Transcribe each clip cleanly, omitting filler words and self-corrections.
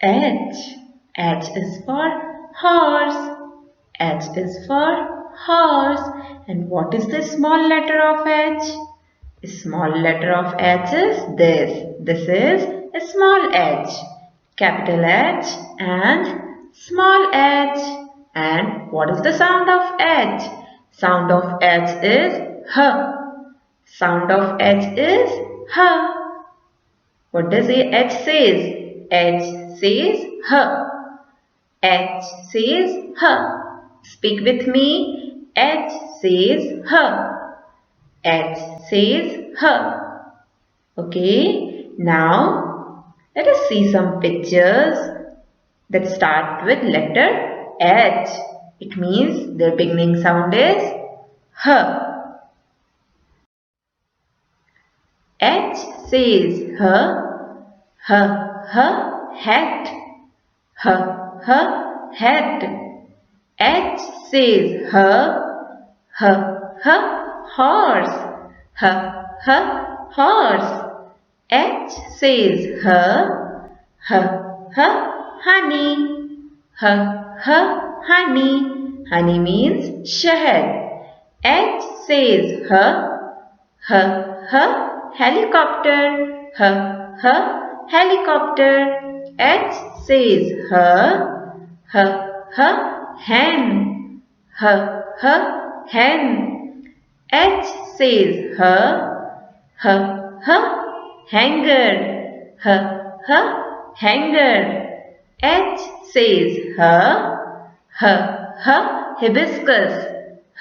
H. H is for horse. H is for horse. And what is the small letter of H? The small letter of H is this. This is a small h. Capital H and small h. And what is the sound of H? Sound of H is H. Sound of H is H. What does H says? H says H. H says H. Speak with me. H says H. H says H. Okay. Now let us see some pictures that start with letter H. It means their beginning sound is H. H says H. H. H. Hat. H. H. Hat. H says H. H. H. Horse. H. H. Horse. H says H. H. H. Honey. H. H. Honey. Honey means shahad. H says H. H. H. Helicopter. H. H. Helicopter. H says H. H. H. Hen. H. H. Hen. H says H. H. H. Hanger. H. H. Hanger. H says H. H. H. Hibiscus.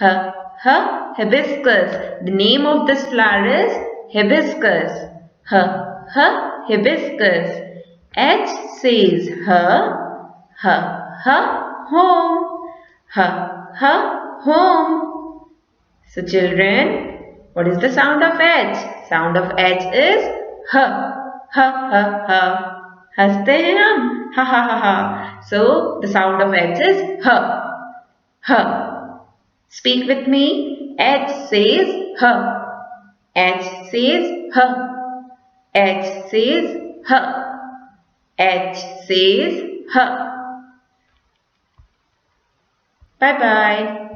H. H. Hibiscus. The name of this flower is hibiscus. H. H. Hibiscus. H says H. H. H. Home. H. H. Home. So children, what is the sound of H? Sound of H is H. H. H. H. हंसते हैं हम ha ha ha ha. So the sound of H is H. H. Speak with me. H says H. H says H. H says H. H says H. Bye bye.